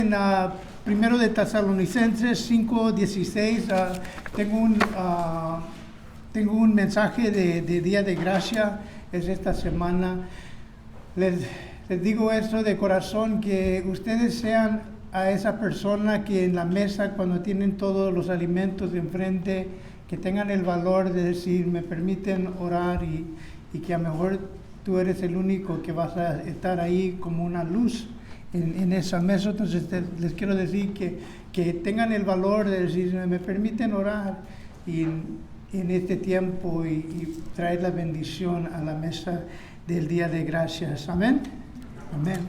En primero de Tesalonicenses 5:16 tengo un mensaje de Día de Gracia, es esta semana. Les digo esto de corazón, que ustedes sean a esa persona que en la mesa, cuando tienen todos los alimentos enfrente, que tengan el valor de decir, me permiten orar, y que a lo mejor tú eres el único que vas a estar ahí como una luz en esa mesa. Entonces les quiero decir que tengan el valor de decir, me permiten orar y en este tiempo y traer la bendición a la mesa del Día de Gracias. Amén. Amén.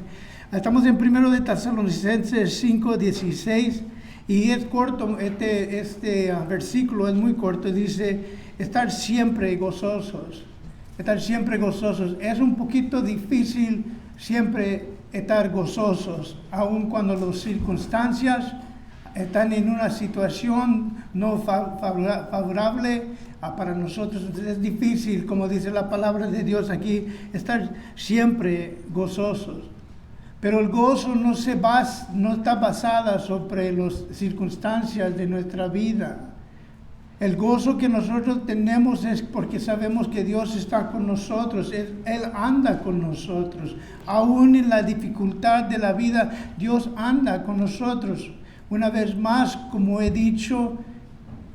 Estamos en 1 de Tesalonicenses 5:16 y es corto, este versículo es muy corto. Dice, estar siempre gozosos. Estar siempre gozosos. Es un poquito difícil siempre estar gozosos, aun cuando las circunstancias están en una situación no favorable para nosotros. Entonces es difícil, como dice la palabra de Dios aquí, estar siempre gozosos. Pero el gozo no está basado sobre las circunstancias de nuestra vida. El gozo que nosotros tenemos es porque sabemos que Dios está con nosotros, Él anda con nosotros. Aún en la dificultad de la vida, Dios anda con nosotros. Una vez más, como he dicho,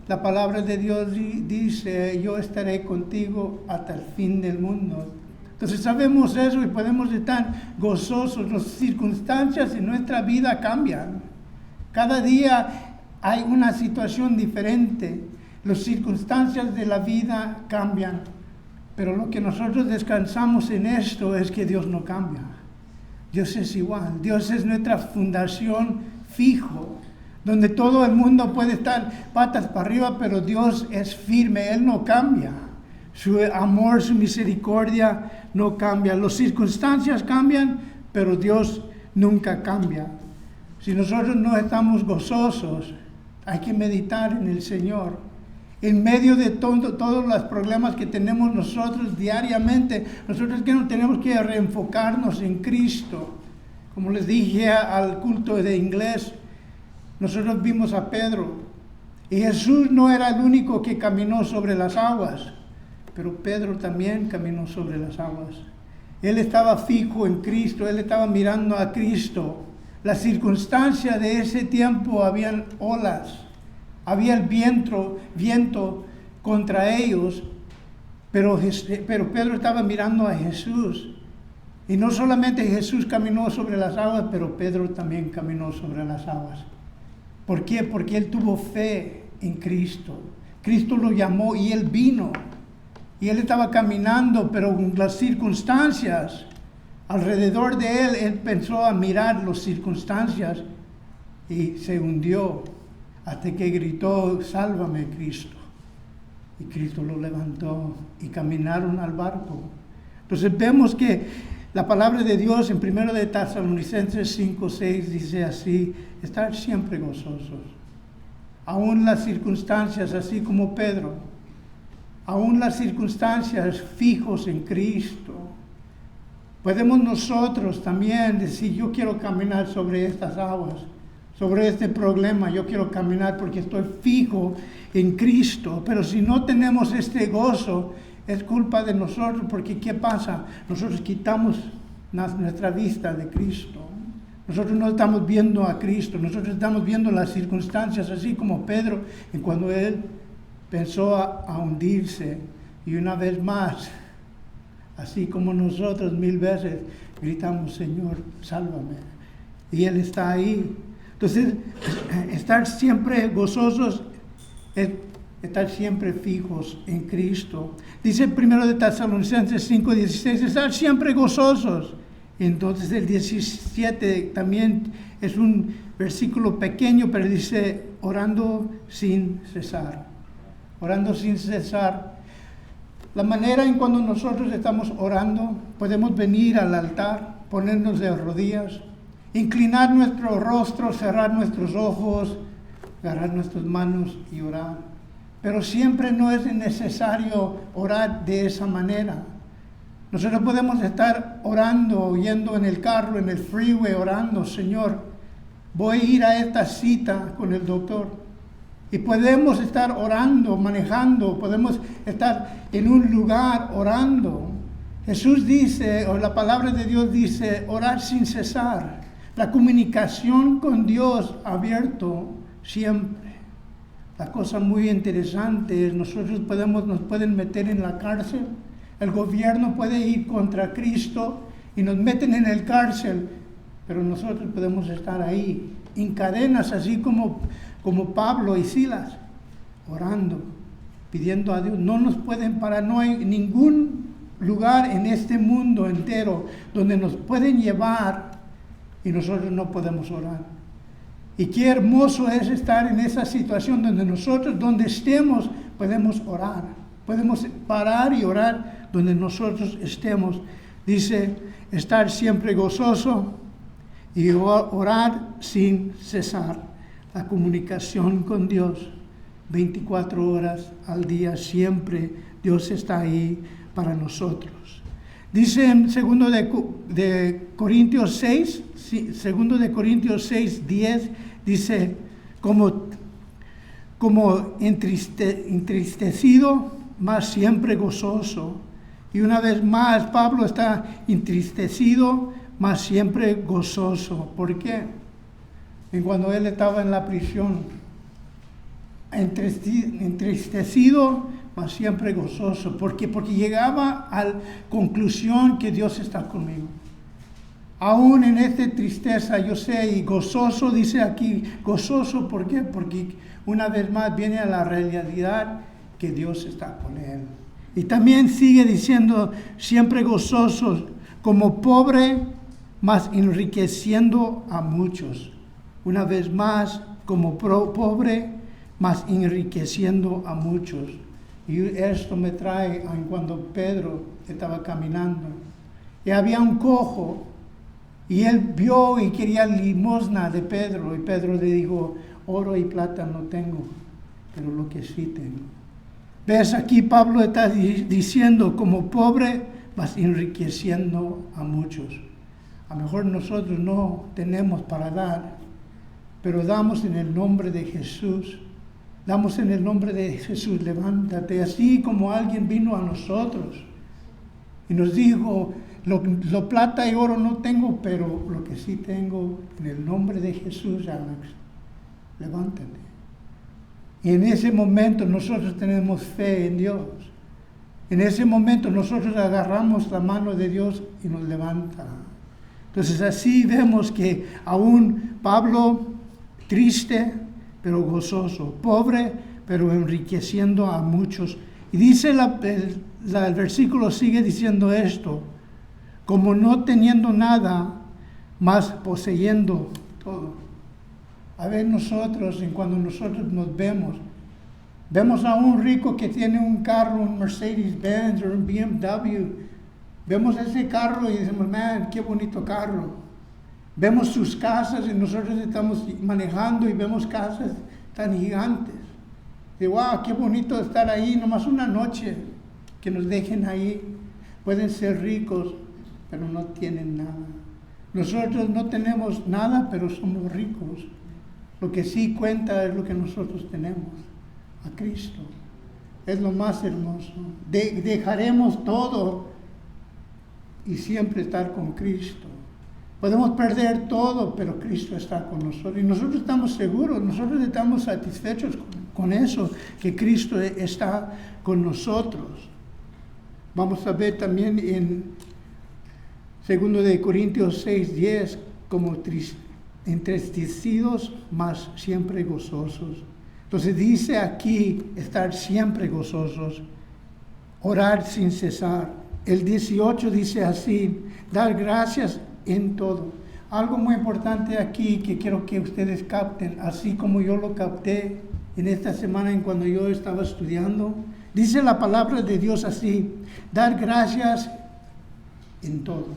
la palabra de Dios dice, yo estaré contigo hasta el fin del mundo. Entonces sabemos eso y podemos estar gozosos. Las circunstancias en nuestra vida cambian. Cada día hay una situación diferente. Las circunstancias de la vida cambian, pero lo que nosotros descansamos en esto es que Dios no cambia. Dios es igual. Dios es nuestra fundación fijo, donde todo el mundo puede estar patas para arriba, pero Dios es firme, Él no cambia. Su amor, su misericordia no cambia. Las circunstancias cambian, pero Dios nunca cambia. Si nosotros no estamos gozosos, hay que meditar en el Señor. En medio de todos los problemas que tenemos nosotros diariamente, nosotros tenemos que reenfocarnos en Cristo. Como les dije al culto de inglés, nosotros vimos a Pedro, y Jesús no era el único que caminó sobre las aguas, pero Pedro también caminó sobre las aguas. Él estaba fijo en Cristo, él estaba mirando a Cristo. Las circunstancias de ese tiempo, habían olas. Había el viento contra ellos, pero Pedro estaba mirando a Jesús. Y no solamente Jesús caminó sobre las aguas, pero Pedro también caminó sobre las aguas. ¿Por qué? Porque él tuvo fe en Cristo. Cristo lo llamó y él vino. Y él estaba caminando, pero con las circunstancias alrededor de él, él pensó a mirar las circunstancias y se hundió. Hasta que gritó, sálvame Cristo. Y Cristo lo levantó y caminaron al barco. Entonces vemos que la palabra de Dios en 1 de Tesalonicenses 5:6 dice así, estar siempre gozosos. Aún las circunstancias, así como Pedro, aún las circunstancias fijos en Cristo. Podemos nosotros también decir, yo quiero caminar sobre estas aguas. Sobre este problema, yo quiero caminar porque estoy fijo en Cristo. Pero si no tenemos este gozo, es culpa de nosotros, porque ¿qué pasa? Nosotros quitamos nuestra vista de Cristo. Nosotros no estamos viendo a Cristo, nosotros estamos viendo las circunstancias, así como Pedro, y cuando él pensó a hundirse, y una vez más, así como nosotros 1000 veces, gritamos, Señor, sálvame. Y Él está ahí. Entonces, estar siempre gozosos es estar siempre fijos en Cristo. Dice 1 de Tesalonicenses 5:16, estar siempre gozosos. Entonces el 17 también es un versículo pequeño, pero dice, orando sin cesar. Orando sin cesar. La manera en cuando nosotros estamos orando, podemos venir al altar, ponernos de rodillas, inclinar nuestro rostro, cerrar nuestros ojos, agarrar nuestras manos y orar. Pero siempre no es necesario orar de esa manera. Nosotros podemos estar orando, yendo en el carro, en el freeway, orando, Señor, voy a ir a esta cita con el doctor. Y podemos estar orando, manejando, podemos estar en un lugar orando. Jesús dice, o la palabra de Dios dice, orar sin cesar. La comunicación con Dios abierto siempre. La cosa muy interesante es, nosotros nos pueden meter en la cárcel, el gobierno puede ir contra Cristo y nos meten en el cárcel, pero nosotros podemos estar ahí, en cadenas, así como Pablo y Silas, orando, pidiendo a Dios. No nos pueden parar, no hay ningún lugar en este mundo entero donde nos pueden llevar y nosotros no podemos orar. Y qué hermoso es estar en esa situación donde nosotros, donde estemos, podemos orar. Podemos parar y orar donde nosotros estemos. Dice, estar siempre gozoso y orar sin cesar. La comunicación con Dios, 24 horas al día, siempre Dios está ahí para nosotros. Dice en 2 de Corintios 6, 2 de Corintios 6, 10, dice, como entristecido, mas siempre gozoso. Y una vez más, Pablo está entristecido, mas siempre gozoso. ¿Por qué? En cuando él estaba en la prisión, entristecido, mas siempre gozoso. ¿Por qué? Porque llegaba a la conclusión que Dios está conmigo. Aún en esta tristeza, yo sé, y gozoso, dice aquí, gozoso, ¿por qué? Porque una vez más viene a la realidad que Dios está con él. Y también sigue diciendo, siempre gozosos, como pobre, mas enriqueciendo a muchos. Una vez más, como pobre, mas enriqueciendo a muchos. Y esto me trae a cuando Pedro estaba caminando. Y había un cojo, y él vio y quería limosna de Pedro. Y Pedro le dijo, oro y plata no tengo, pero lo que sí tengo. ¿Ves? Aquí Pablo está diciendo, como pobre, mas enriqueciendo a muchos. A lo mejor nosotros no tenemos para dar, pero damos en el nombre de Jesús. Damos en el nombre de Jesús, levántate. Así como alguien vino a nosotros y nos dijo, lo plata y oro no tengo, pero lo que sí tengo, en el nombre de Jesús, Alex, levántate. Y en ese momento nosotros tenemos fe en Dios. En ese momento nosotros agarramos la mano de Dios y nos levanta. Entonces así vemos que aún Pablo, triste, pero gozoso, pobre, pero enriqueciendo a muchos. Y dice el versículo sigue diciendo esto, como no teniendo nada, más poseyendo todo. A ver nosotros, cuando nosotros nos vemos a un rico que tiene un carro, un Mercedes-Benz o un BMW, vemos ese carro y decimos, man, qué bonito carro. Vemos sus casas y nosotros estamos manejando y vemos casas tan gigantes. Y wow, qué bonito estar ahí, nomás una noche que nos dejen ahí. Pueden ser ricos, pero no tienen nada. Nosotros no tenemos nada, pero somos ricos. Lo que sí cuenta es lo que nosotros tenemos, a Cristo. Es lo más hermoso. Dejaremos todo y siempre estar con Cristo. Podemos perder todo, pero Cristo está con nosotros. Y nosotros estamos seguros, nosotros estamos satisfechos con eso, que Cristo está con nosotros. Vamos a ver también en 2 de Corintios 6:10, como entristecidos, mas siempre gozosos. Entonces dice aquí, estar siempre gozosos, orar sin cesar. El 18 dice así, dar gracias en todo. Algo muy importante aquí que quiero que ustedes capten, así como yo lo capté en esta semana en cuando yo estaba estudiando. Dice la palabra de Dios así, dar gracias en todo.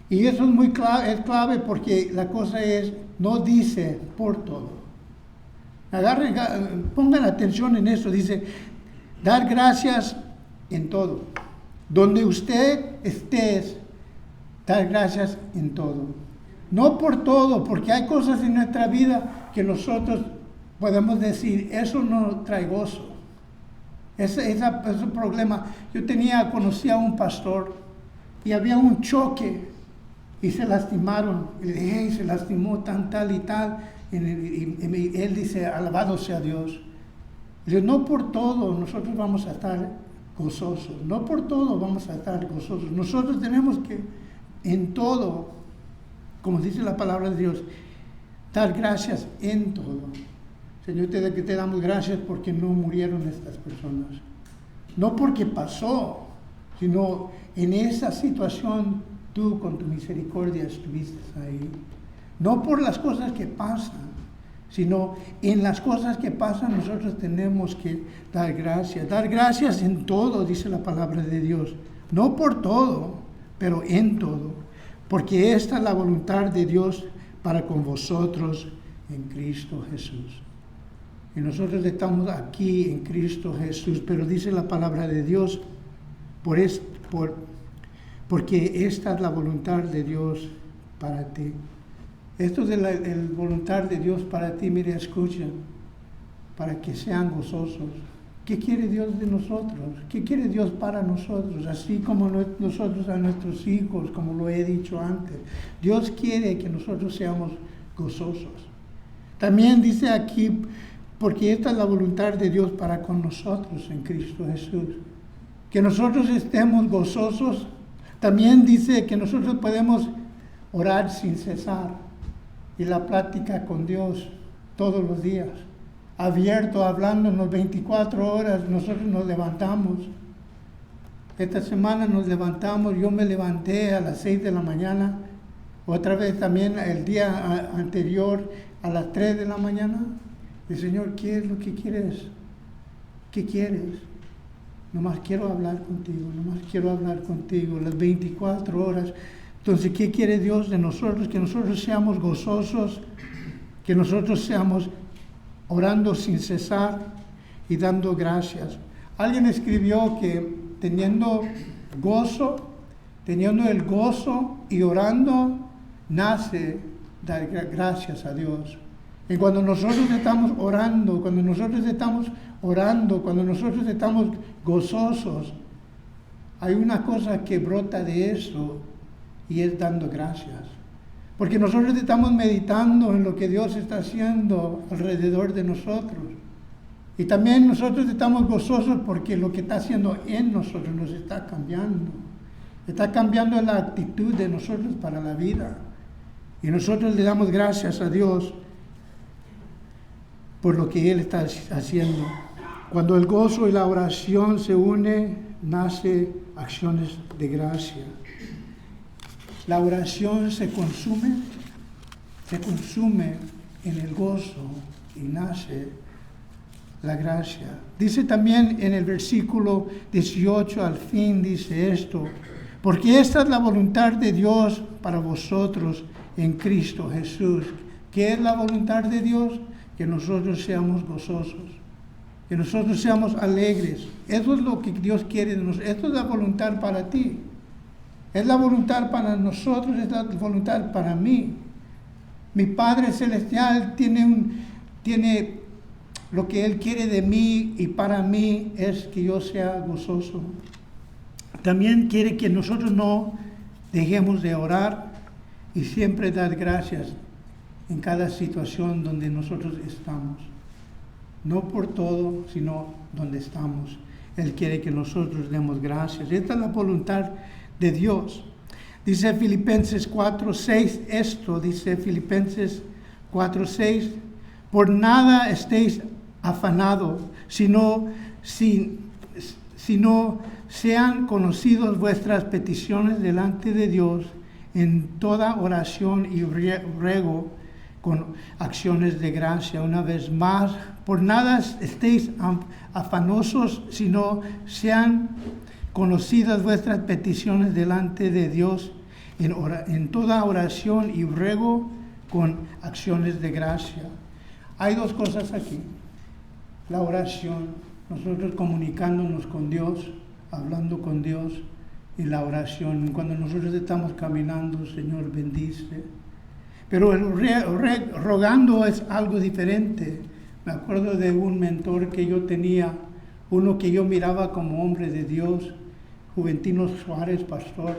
Y eso es muy clave, es clave porque la cosa es, no dice por todo. Pongan atención en eso, dice, dar gracias en todo. Donde usted esté, dar gracias en todo. No por todo, porque hay cosas en nuestra vida que nosotros podemos decir, eso no trae gozo. Ese problema. Conocí a un pastor y había un choque y se lastimaron. Y le dije, hey, se lastimó tal y tal. Y él dice, alabado sea Dios. Y yo, no por todo nosotros vamos a estar gozosos. No por todo vamos a estar gozosos. Nosotros tenemos que, en todo, como dice la palabra de Dios, dar gracias en todo. Señor, te damos gracias porque no murieron estas personas. No porque pasó, sino en esa situación tú con tu misericordia estuviste ahí. No por las cosas que pasan, sino en las cosas que pasan nosotros tenemos que dar gracias. Dar gracias en todo, dice la palabra de Dios. No por todo, pero en todo. Porque esta es la voluntad de Dios para con vosotros en Cristo Jesús. Y nosotros estamos aquí en Cristo Jesús, pero dice la palabra de Dios, porque esta es la voluntad de Dios para ti. Esto es la voluntad de Dios para ti, mire, escuchen, para que sean gozosos. ¿Qué quiere Dios de nosotros? ¿Qué quiere Dios para nosotros? Así como nosotros a nuestros hijos, como lo he dicho antes. Dios quiere que nosotros seamos gozosos. También dice aquí, porque esta es la voluntad de Dios para con nosotros en Cristo Jesús. Que nosotros estemos gozosos. También dice que nosotros podemos orar sin cesar. Y la plática con Dios todos los días. Abierto, hablándonos 24 horas, nosotros nos levantamos. Esta semana nos levantamos, yo me levanté a las 6 de la mañana. Otra vez también el día anterior a las 3 de la mañana. El Señor, ¿qué es lo que quieres? ¿Qué quieres? Nomás quiero hablar contigo, nomás quiero hablar contigo las 24 horas. Entonces, ¿qué quiere Dios de nosotros? Que nosotros seamos gozosos, que nosotros seamos orando sin cesar y dando gracias. Alguien escribió que teniendo el gozo y orando, nace dar gracias a Dios. Y cuando nosotros estamos orando, cuando nosotros estamos gozosos, hay una cosa que brota de eso y es dando gracias. Porque nosotros estamos meditando en lo que Dios está haciendo alrededor de nosotros. Y también nosotros estamos gozosos porque lo que está haciendo en nosotros nos está cambiando. Está cambiando la actitud de nosotros para la vida. Y nosotros le damos gracias a Dios por lo que Él está haciendo. Cuando el gozo y la oración se unen, nace acciones de gracia. La oración se consume en el gozo y nace la gracia. Dice también en el versículo 18 al fin, dice esto, porque esta es la voluntad de Dios para vosotros en Cristo Jesús. ¿Qué es la voluntad de Dios? Que nosotros seamos gozosos, que nosotros seamos alegres. Eso es lo que Dios quiere de nosotros. Esto es la voluntad para ti. Es la voluntad para nosotros, es la voluntad para mí. Mi Padre Celestial tiene lo que Él quiere de mí y para mí es que yo sea gozoso. También quiere que nosotros no dejemos de orar y siempre dar gracias en cada situación donde nosotros estamos. No por todo, sino donde estamos. Él quiere que nosotros demos gracias. Esta es la voluntad de Dios. Dice Filipenses 4:6, esto dice Filipenses 4:6, por nada estéis afanados, sino sean conocidos vuestras peticiones delante de Dios en toda oración y ruego con acciones de gracia. Una vez más, por nada estéis afanosos, sino sean conocidas vuestras peticiones delante de Dios en toda oración y ruego con acciones de gracia. Hay dos cosas aquí. La oración, nosotros comunicándonos con Dios, hablando con Dios, y la oración. Cuando nosotros estamos caminando, Señor, bendice. Pero rogando es algo diferente. Me acuerdo de un mentor que yo tenía, uno que yo miraba como hombre de Dios, Juventino Suárez, pastor.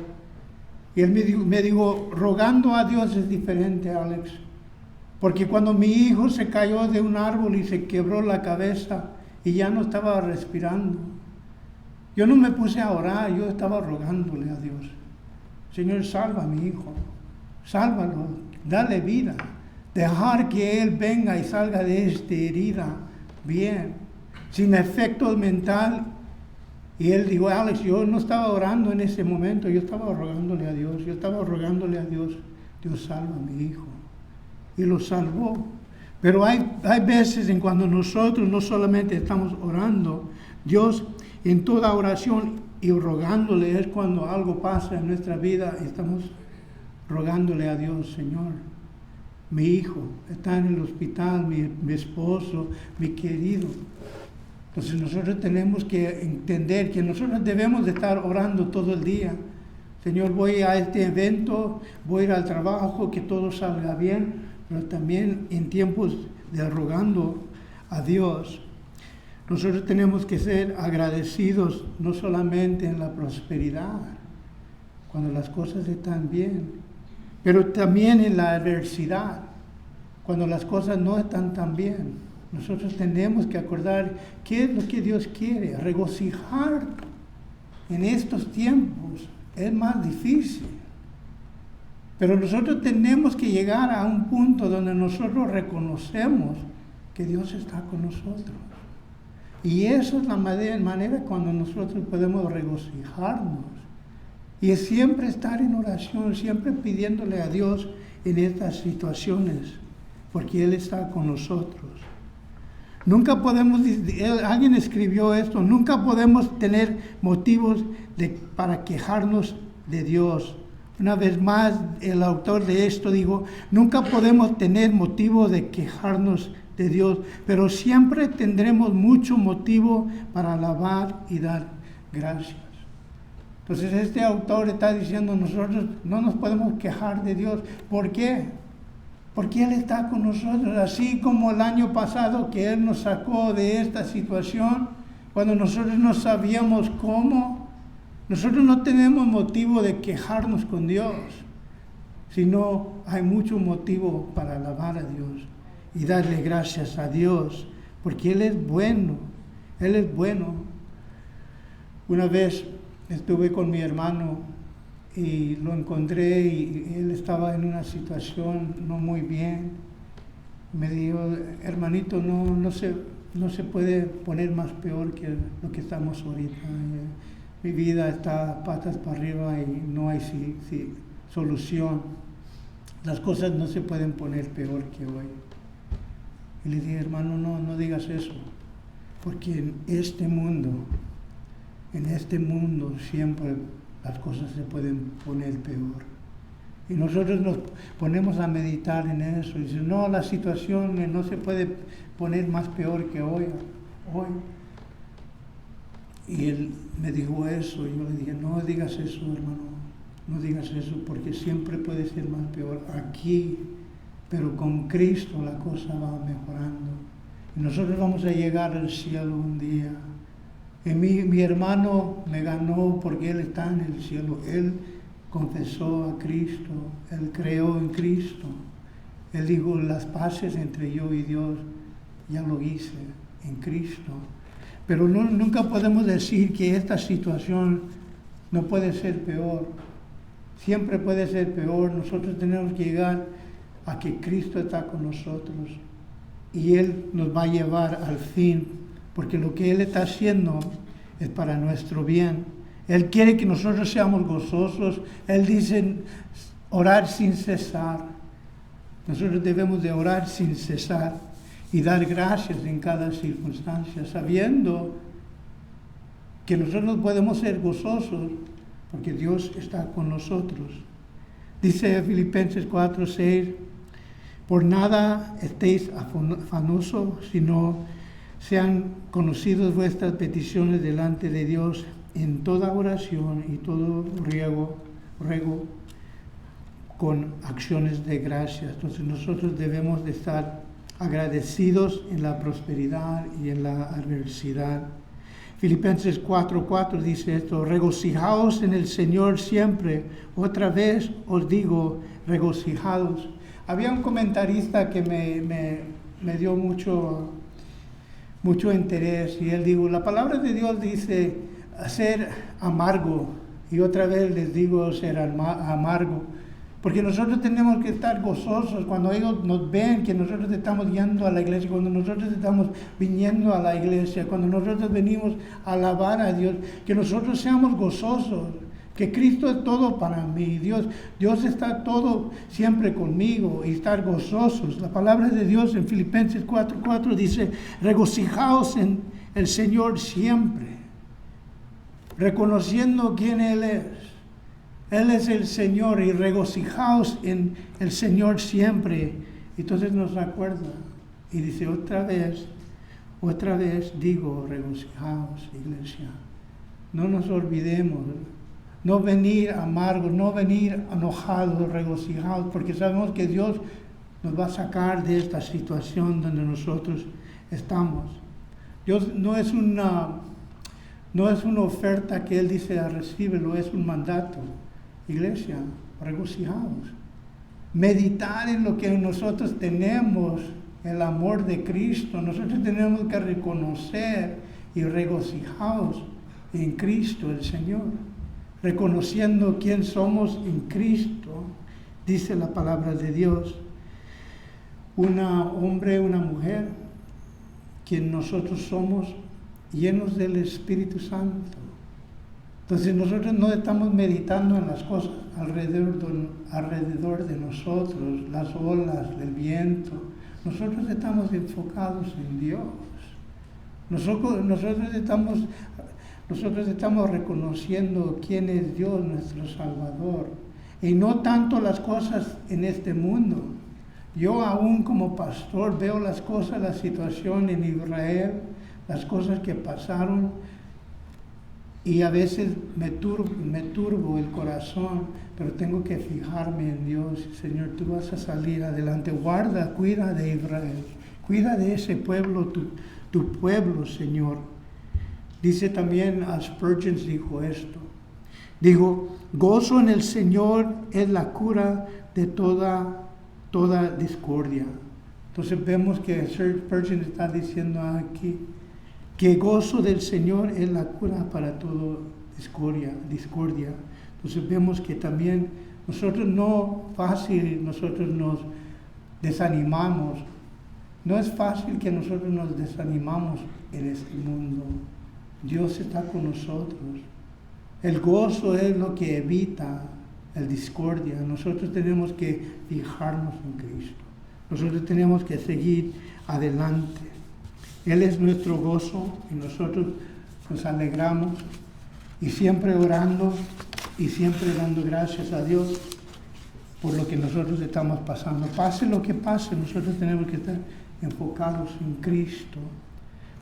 Y él me dijo, rogando a Dios es diferente, Alex. Porque cuando mi hijo se cayó de un árbol y se quebró la cabeza y ya no estaba respirando, yo no me puse a orar, yo estaba rogándole a Dios. Señor, salva a mi hijo, sálvalo, dale vida, dejar que él venga y salga de esta herida bien, sin efecto mental. Y él dijo, Alex, yo no estaba orando en ese momento, yo estaba rogándole a Dios, Dios salva a mi hijo. Y lo salvó. Pero hay veces en cuando nosotros no solamente estamos orando, Dios en toda oración y rogándole es cuando algo pasa en nuestra vida, estamos rogándole a Dios, Señor, mi hijo está en el hospital, mi esposo, mi querido. Entonces nosotros tenemos que entender que nosotros debemos de estar orando todo el día. Señor, voy a este evento, voy a ir al trabajo, que todo salga bien, pero también en tiempos de rogando a Dios. Nosotros tenemos que ser agradecidos no solamente en la prosperidad, cuando las cosas están bien, pero también en la adversidad, cuando las cosas no están tan bien. Nosotros tenemos que acordar qué es lo que Dios quiere, regocijar en estos tiempos. Es más difícil. Pero nosotros tenemos que llegar a un punto donde nosotros reconocemos que Dios está con nosotros. Y eso es la manera cuando nosotros podemos regocijarnos. Y es siempre estar en oración, siempre pidiéndole a Dios en estas situaciones, porque Él está con nosotros. Nunca podemos, alguien escribió esto, nunca podemos tener motivos para quejarnos de Dios. Una vez más, el autor de esto dijo, nunca podemos tener motivo de quejarnos de Dios, pero siempre tendremos mucho motivo para alabar y dar gracias. Entonces este autor está diciendo, nosotros no nos podemos quejar de Dios. ¿Por qué? Porque Él está con nosotros, así como el año pasado que Él nos sacó de esta situación, cuando nosotros no sabíamos cómo. Nosotros no tenemos motivo de quejarnos con Dios, sino hay mucho motivo para alabar a Dios y darle gracias a Dios, porque Él es bueno, Él es bueno. Una vez estuve con mi hermano y lo encontré y él estaba en una situación no muy bien. Me dijo, hermanito, no se puede poner más peor que lo que estamos ahorita. Mi vida está patas para arriba y no hay solución. Las cosas no se pueden poner peor que hoy. Y le dije, hermano, no digas eso, porque en este mundo siempre las cosas se pueden poner peor. Y nosotros nos ponemos a meditar en eso. Y dicen, no, la situación no se puede poner más peor que hoy. Y él me dijo eso, y yo le dije, no digas eso, hermano, no digas eso, porque siempre puede ser más peor aquí, pero con Cristo la cosa va mejorando. Y nosotros vamos a llegar al cielo un día. Y mi hermano me ganó porque él está en el cielo. Él confesó a Cristo, él creó en Cristo. Él dijo, las paces entre yo y Dios ya lo hice en Cristo. Pero nunca podemos decir que esta situación no puede ser peor. Siempre puede ser peor. Nosotros tenemos que llegar a que Cristo está con nosotros y Él nos va a llevar al fin, porque lo que Él está haciendo es para nuestro bien. Él quiere que nosotros seamos gozosos. Él dice orar sin cesar. Nosotros debemos de orar sin cesar y dar gracias en cada circunstancia, sabiendo que nosotros podemos ser gozosos porque Dios está con nosotros. Dice Filipenses 4:6, por nada estéis afanosos, sino sean conocidas vuestras peticiones delante de Dios en toda oración y todo ruego con acciones de gracias. Entonces nosotros debemos de estar agradecidos en la prosperidad y en la adversidad. Filipenses 4:4 dice esto: regocijaos en el Señor siempre. Otra vez os digo, regocijaos. Había un comentarista que me dio mucho interés, y él dijo, la palabra de Dios dice ser amargo, y otra vez les digo ser amargo, porque nosotros tenemos que estar gozosos cuando ellos nos ven que nosotros estamos yendo a la iglesia, cuando nosotros estamos viniendo a la iglesia, cuando nosotros venimos a alabar a Dios, que nosotros seamos gozosos, que Cristo es todo para mí, Dios está todo siempre conmigo, y estar gozosos. La palabra de Dios en Filipenses 4:4 dice, regocijaos en el Señor siempre, reconociendo quién Él es. Él es el Señor, y regocijaos en el Señor siempre. Entonces nos recuerda y dice otra vez digo, regocijaos, iglesia. No nos olvidemos, no venir amargos, no venir enojados, regocijados, porque sabemos que Dios nos va a sacar de esta situación donde nosotros estamos. Dios no es una oferta que Él dice a recíbelo, es un mandato. Iglesia, regocijaos. Meditar en lo que nosotros tenemos, el amor de Cristo. Nosotros tenemos que reconocer y regocijaos en Cristo el Señor. Reconociendo quién somos en Cristo, dice la palabra de Dios. Un hombre, una mujer, quien nosotros somos, llenos del Espíritu Santo. Entonces nosotros no estamos meditando en las cosas alrededor de nosotros, las olas, el viento. Nosotros estamos enfocados en Dios. Nosotros estamos reconociendo quién es Dios, nuestro Salvador. Y no tanto las cosas en este mundo. Yo aún como pastor veo las cosas, la situación en Israel, las cosas que pasaron, y a veces me turbo el corazón, pero tengo que fijarme en Dios. Señor, tú vas a salir adelante. Guarda, cuida de Israel. Cuida de ese pueblo, tu pueblo, Señor. Dice también, Spurgeon dijo esto. Digo, gozo en el Señor es la cura de toda discordia. Entonces vemos que Spurgeon está diciendo aquí, que gozo del Señor es la cura para toda discordia. Entonces vemos que también nosotros nosotros nos desanimamos. No es fácil que nosotros nos desanimamos en este mundo. Dios está con nosotros. El gozo es lo que evita la discordia. Nosotros tenemos que fijarnos en Cristo. Nosotros tenemos que seguir adelante. Él es nuestro gozo y nosotros nos alegramos y siempre orando y siempre dando gracias a Dios por lo que nosotros estamos pasando. Pase lo que pase, nosotros tenemos que estar enfocados en Cristo.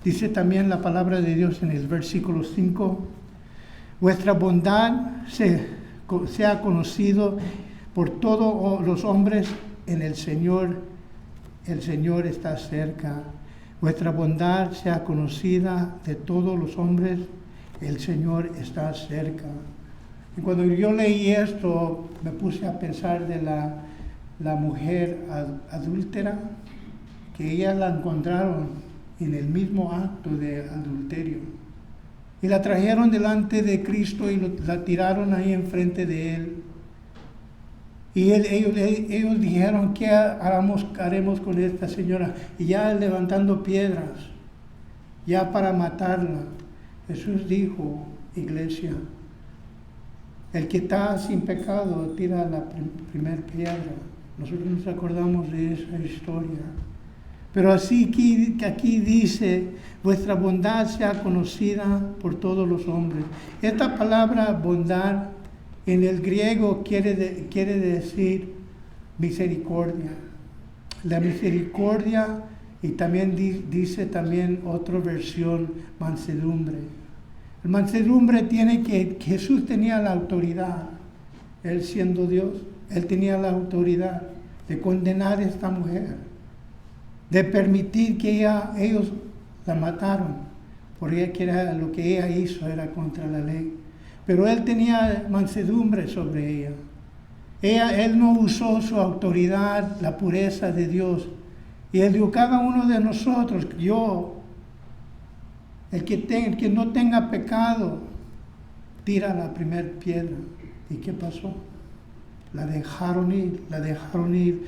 Dice también la palabra de Dios en el versículo 5, vuestra bondad sea conocido por todos los hombres en el Señor está cerca. Vuestra bondad sea conocida de todos los hombres, el Señor está cerca. Y cuando yo leí esto, me puse a pensar de la mujer adúltera, que ella la encontraron en el mismo acto de adulterio. Y la trajeron delante de Cristo y la tiraron ahí enfrente de Él. Y ellos dijeron, ¿qué haremos con esta señora? Y ya levantando piedras, ya para matarla. Jesús dijo, iglesia, el que está sin pecado tira la primera piedra. Nosotros nos acordamos de esa historia. Pero aquí dice, vuestra bondad sea conocida por todos los hombres. Esta palabra bondad en el griego quiere decir misericordia. La misericordia, y también dice también otra versión, mansedumbre. El mansedumbre tiene que Jesús tenía la autoridad, Él siendo Dios, él tenía la autoridad de condenar a esta mujer, de permitir que ellos la mataron, porque lo que ella hizo era contra la ley. Pero él tenía mansedumbre sobre ella. Él no usó su autoridad, la pureza de Dios. Y él dijo, cada uno de nosotros, el que no tenga pecado, tira la primera piedra. ¿Y qué pasó? La dejaron ir